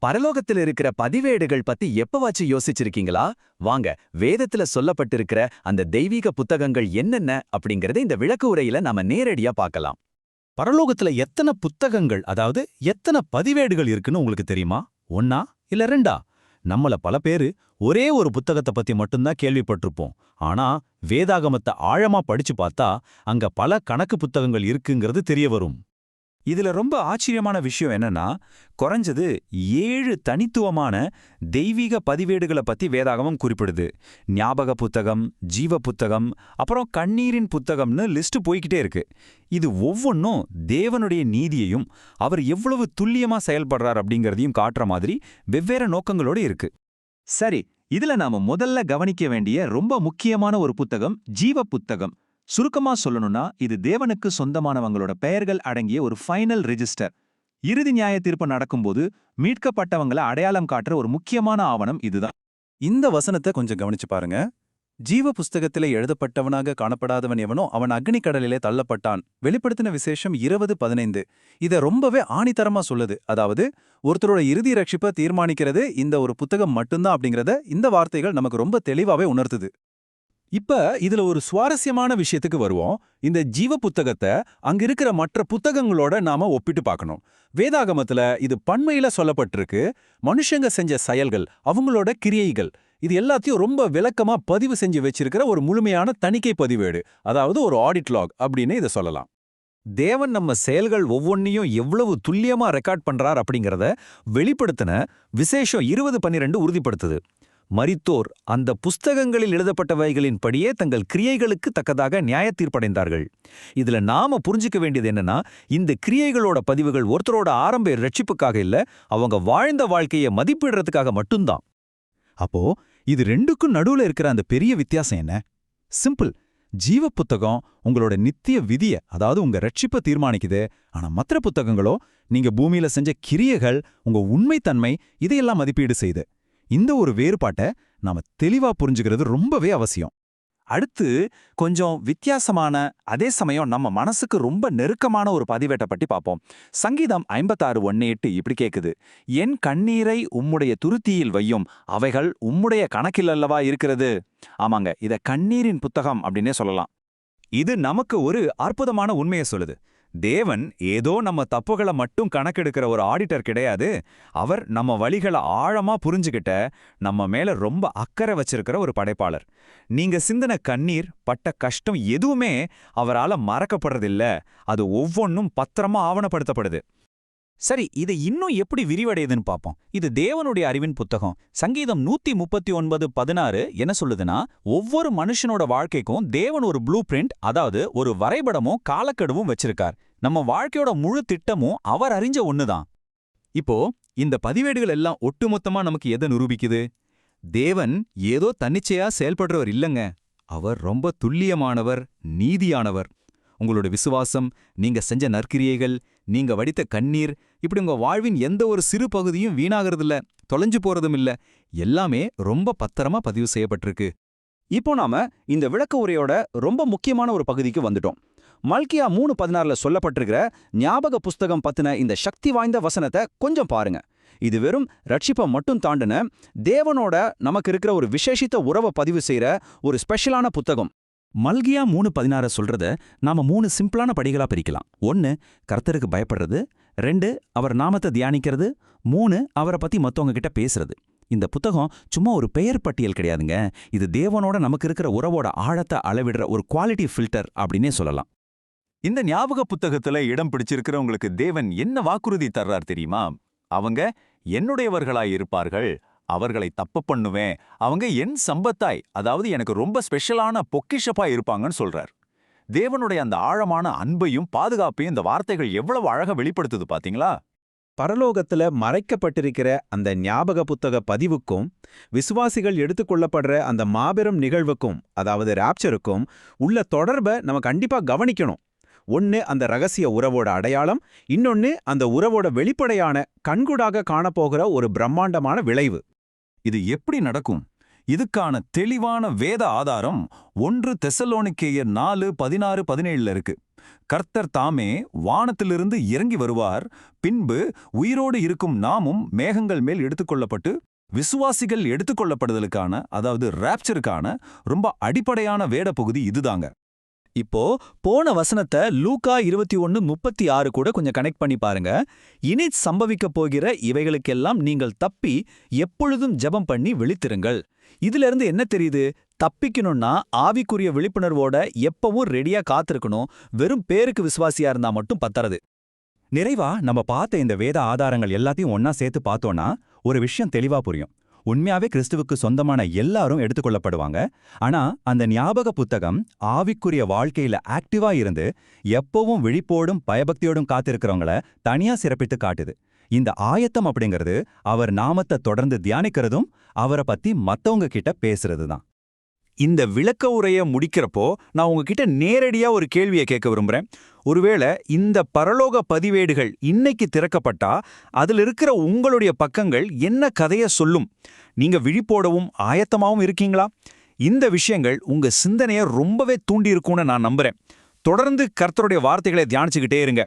பரலோகத்துல இருக்கிற பதிவேடுகள் பத்தி எப்பவாச்சும் யோசிச்சிருக்கீங்களா? வாங்க, வேதத்துல சொல்லப்பட்டிருக்கிற அந்த தெய்வீக புத்தகங்கள் என்னென்ன அப்படிங்கறத இந்த விளக்க உரையில நாம நேரடியா பார்க்கலாம். பரலோகத்துல எத்தனை புத்தகங்கள், அதாவது எத்தனை பதிவேடுகள் இருக்குன்னு உங்களுக்கு தெரியுமா? ஒன்னா இல்ல ரெண்டா? நம்மள பல பேரு ஒரே ஒரு புத்தகத்தை பத்தி மட்டும்தான் கேள்விப்பட்டிருப்போம். ஆனா வேதாகமத்தை ஆழமா படிச்சு பார்த்தா அங்க பல கணக்கு புத்தகங்கள் இருக்குங்கிறது தெரிய வரும். இதுல ரொம்ப ஆச்சரியமான விஷயம் என்னன்னா, குறைஞ்சது 7 தனித்துவமான தெய்வீக பதிவேடுகளை பத்தி வேதாகமம் குறிப்பிடுது. ஞாபக புத்தகம், ஜீவ புத்தகம், அப்புறம் கண்ணீரின் புத்தகம்னு லிஸ்ட் போய்கிட்டே இருக்கு. இது ஒவ்வொன்றும் தேவனுடைய நீதியையும் அவர் எவ்வளவு துல்லியமா செயல்படுறார் அப்படிங்கறதையும் காட்டுற மாதிரி வெவ்வேறு நோக்கங்களோட இருக்கு. சரி, இதுல நாம முதல்ல கவனிக்க வேண்டிய ரொம்ப முக்கியமான ஒரு புத்தகம் ஜீவ புத்தகம். சுருக்கமா சொல்லணும்னா இது தேவனுக்கு சொந்தமானவங்களோட பெயர்கள் அடங்கிய ஒரு ஃபைனல் ரெஜிஸ்டர். இறுதி நியாய தீர்ப்பு நடக்கும்போது மீட்கப்பட்டவங்களை அடையாளம் காட்டுற ஒரு முக்கியமான ஆவணம் இதுதான். இந்த வசனத்தை கொஞ்சம் கவனிச்சு பாருங்க. ஜீவ புஸ்தகத்திலே எழுதப்பட்டவனாக காணப்படாதவன் எவனோ அவன் அக்னி கடலிலே தள்ளப்பட்டான். வெளிப்படுத்தின விசேஷம் 20:15. இத ரொம்பவே ஆணித்தரமா சொல்லுது. அதாவது ஒருத்தரோட இறுதி ரட்சிப்பை தீர்மானிக்கிறது இந்த ஒரு புத்தகம் மட்டும்தான் அப்படிங்கறத இந்த வார்த்தைகள் நமக்கு ரொம்ப தெளிவாவே உணர்த்துது. இப்ப இதுல ஒரு சுவாரஸ்யமான விஷயத்துக்கு வருவோம். இந்த ஜீவ புத்தகத்தை அங்க இருக்கிற மற்ற புத்தகங்களோட நாம ஒப்பிட்டு பார்க்கணும். வேதாகமத்துல இது பன்மையில சொல்லப்பட்டிருக்கு. மனுஷங்க செஞ்ச செயல்கள், அவங்களோட கிரியைகள், இது எல்லாத்தையும் ரொம்ப விளக்கமா பதிவு செஞ்சு வச்சிருக்கிற ஒரு முழுமையான தணிக்கை பதிவேடு, அதாவது ஒரு ஆடிட் லாக் அப்படின்னு இதை சொல்லலாம். தேவன் நம்ம செயல்கள் ஒவ்வொன்னையும் எவ்வளவு துல்லியமா ரெக்கார்ட் பண்றார் அப்படிங்கறத வெளிப்படுத்தின விசேஷம் 20:12 உறுதிப்படுத்துது. மரித்தோர் அந்த புஸ்தகங்களில் எழுதப்பட்டவைகளின் படியே தங்கள் கிரியைகளுக்கு தக்கதாக நியாயத்தீர்ப்படைந்தார்கள். இதுல நாம புரிஞ்சுக்க வேண்டியது என்னன்னா, இந்த கிரியைகளோட பதிவுகள் ஒருத்தரோட ஆரம்ப ரட்சிப்புக்காக இல்ல, அவங்க வாழ்ந்த வாழ்க்கையை மதிப்பிடுறதுக்காக மட்டும்தான். அப்போ இது ரெண்டுக்கும் நடுவுல இருக்கிற அந்த பெரிய வித்தியாசம் என்ன? சிம்பிள். ஜீவ புத்தகம் உங்களோட நித்திய விதிய, அதாவது உங்க ரட்சிப்பை தீர்மானிக்குது. ஆனா மற்ற புத்தகங்களோ நீங்க பூமியில செஞ்ச கிரியைகள், உங்க உண்மைத்தன்மை, இதையெல்லாம் மதிப்பீடு செய்து. இந்த ஒரு வேறுபாட்டை நாம தெளிவா புரிஞ்சுக்கிறது ரொம்பவே அவசியம். அடுத்து கொஞ்சம் வித்தியாசமான, அதே சமயம் நம்ம மனசுக்கு ரொம்ப நெருக்கமான ஒரு பதிவேட்டை பற்றி பார்ப்போம். சங்கீதம் 56:1-8 இப்படி கேக்குது: என் கண்ணீரை உம்முடைய துருத்தியில் வையும், அவைகள் உம்முடைய கணக்கில் அல்லவா இருக்கிறது. ஆமாங்க, இத கண்ணீரின் புத்தகம் அப்படின்னே சொல்லலாம். இது நமக்கு ஒரு அற்புதமான உண்மையை சொல்லுது. தேவன் ஏதோ நம்ம தப்புகளை மட்டும் கணக்கெடுக்கிற ஒரு ஆடிட்டர் கிடையாது. அவர் நம்ம வழிகளை ஆழமா புரிஞ்சுக்கிட்ட, நம்ம மேல ரொம்ப அக்கறை வச்சிருக்கிற ஒரு படைப்பாளர். நீங்க சிந்தின கண்ணீர், பட்ட கஷ்டம் எதுவுமே அவரால மறக்கப்படுறதில்ல. அது ஒவ்வொன்னும் பத்திரமா ஆவணப்படுத்தப்படுது. சரி, இது இன்னும் எப்படி விரிவடையுதுன்னு பார்ப்போம். இது தேவனுடைய அறிவின் புத்தகம். சங்கீதம் 139:16 என்ன சொல்லுதுன்னா, ஒவ்வொரு மனுஷனோட வாழ்க்கைக்கும் தேவன் ஒரு ப்ளூ பிரிண்ட், அதாவது ஒரு வரைபடமும் காலக்கெடுவும் வச்சிருக்கார். நம்ம வாழ்க்கையோட முழு திட்டமும் அவர் அறிஞ்ச ஒண்ணுதான். இப்போ இந்த பதிவேடுகள் எல்லாம் ஒட்டுமொத்தமா நமக்கு எதை நிரூபிக்குது? தேவன் ஏதோ தன்னிச்சையா செயல்படுறவர் இல்லங்க. அவர் ரொம்ப துல்லியமானவர், நீதியானவர். உங்களோட விசுவாசம், நீங்க செஞ்ச நற்கிரியைகள், நீங்க வடித்த கண்ணீர், இப்படி உங்க வாழ்வின் எந்த ஒரு சிறு பகுதியும் வீணாகிறதில்ல, தொலைஞ்சு போறதும் இல்ல. எல்லாமே ரொம்ப பத்திரமா பதிவு செய்யப்பட்டிருக்கு. இப்போ நாம இந்த விளக்க உரையோட ரொம்ப முக்கியமான ஒரு பகுதிக்கு வந்துட்டோம். மல்கியா 3:16 சொல்லப்பட்டிருக்கிற ஞாபக புஸ்தகம் பத்தின இந்த சக்தி வாய்ந்த வசனத்தை கொஞ்சம் பாருங்க. இது வெறும் ரட்சிப்பை மட்டும் தாண்டின தேவனோட நமக்கு இருக்கிற ஒரு விசேஷித்த உறவை பதிவு செய்யற ஒரு ஸ்பெஷலான புத்தகம். மல்கியா 3:16 சொல்றத நாம 3 சிம்பிளான படிகளா பிரிக்கலாம். 1, கர்த்தருக்கு பயப்படுறது. 2, அவர் நாமத்தை தியானிக்கிறது. 3, அவரை பத்தி மத்தவங்க கிட்ட பேசுறது. இந்த புத்தகம் சும்மா ஒரு பெயர் பட்டியல் கிடையாதுங்க. இது தேவனோட நமக்கு இருக்கிற உறவோட ஆழத்தை அளவிடுற ஒரு குவாலிட்டி ஃபில்டர் அப்படின்னே சொல்லலாம். இந்த ஞாபக புத்தகத்துல இடம் பிடிச்சிருக்கிறவங்களுக்கு தேவன் என்ன வாக்குறுதி தர்றார் தெரியுமா? அவங்க என்னுடையவர்களாய் இருப்பார்கள், அவர்களை தப்பு பண்ணுவேன், அவங்க என் சம்பத்தாய், அதாவது எனக்கு ரொம்ப ஸ்பெஷலான பொக்கிஷப்பா இருப்பாங்கன்னு சொல்றார். தேவனுடைய அந்த ஆழமான அன்பையும் பாதுகாப்பையும் இந்த வார்த்தைகள் எவ்வளவு அழகா வெளிப்படுத்துது பாத்தீங்களா? பரலோகத்துல மறைக்கப்பட்டிருக்கிற அந்த ஞாபக புத்தக பதிவுக்கும் விசுவாசிகள் எடுத்துக்கொள்ளப்படுற அந்த மாபெரும் நிகழ்வுக்கும், அதாவது ராப்சருக்கும் உள்ள தொடர்பை நம்ம கண்டிப்பா கவனிக்கணும். ஒன்னு அந்த ரகசிய உறவோட அடையாளம், இன்னொன்னு அந்த உறவோட வெளிப்படையான கண்கூடாக காணப்போகிற ஒரு பிரம்மாண்டமான விளைவு. இது எப்படி நடக்கும்? இதுக்கான தெளிவான வேத ஆதாரம் 1 தெசலோனிக்கேயர் 4:16-17 இருக்கு. கர்த்தர் தாமே வானத்திலிருந்து இறங்கி வருவார், பின்பு உயிரோடு இருக்கும் நாமும் மேகங்கள் மேல் எடுத்துக்கொள்ளப்பட்டு விசுவாசிகள் எடுத்துக்கொள்ளப்படுதலுக்கான, அதாவது ராப்சருக்கான ரொம்ப அடிப்படையான வேட பகுதி இதுதாங்க. இப்போ போன வசனத்தை லூக்கா 21:36 கூட கொஞ்சம் கனெக்ட் பண்ணி பாருங்க. இனி சம்பவிக்கப் போகிற இவைகளுக்கெல்லாம் நீங்கள் தப்பி எப்பொழுதும் ஜெபம் பண்ணி விழித்திருங்கள். இதுல இருந்து என்ன தெரியுது? தப்பிக்கணும்னா ஆவிக்குரிய விழிப்புணர்வோட எப்பவும் ரெடியா காத்திருக்கணும். வெறும் பேருக்கு விசுவாசியா இருந்தா மட்டும் பத்தாது. நிறைவா நம்ம பார்த்த இந்த வேத ஆதாரங்கள் எல்லாத்தையும் ஒன்னா சேர்த்து பார்த்தோன்னா ஒரு விஷயம் தெளிவா புரியும். உண்மையாவே கிறிஸ்துவுக்கு சொந்தமான எல்லாரும் எடுத்துக்கொள்ளப்படுவாங்க. ஆனா அந்த ஞாபக புத்தகம் ஆவிக்குரிய வாழ்க்கையில ஆக்டிவா இருந்து எப்பவும் விழிப்போடும் பயபக்தியோடும் காத்திருக்கிறவங்கள தனியா சிறப்பித்து காட்டுது. இந்த ஆயத்தம் அப்படிங்கிறது அவர் நாமத்தை தொடர்ந்து தியானிக்கிறதும் அவரை பத்தி மத்தவங்க கிட்ட பேசுறது தான். இந்த விளக்க உரைய முடிக்கிறப்போ நான் உங்ககிட்ட நேரடியா ஒரு கேள்வியை கேட்க விரும்புறேன். ஒருவேளை இந்த பரலோக பதிவேடுகள் இன்னைக்கு திறக்கப்பட்டா அதுல இருக்கிற உங்களுடைய பக்கங்கள் என்ன கதைய சொல்லும்? நீங்க விழிப்போடவும் ஆயத்தமாவும் இருக்கீங்களா? இந்த விஷயங்கள் உங்க சிந்தனையை ரொம்பவே தூண்டி இருக்கும்னு நான் நம்புறேன். தொடர்ந்து கர்த்தருடைய வார்த்தைகளை தியானிச்சுக்கிட்டே இருங்க.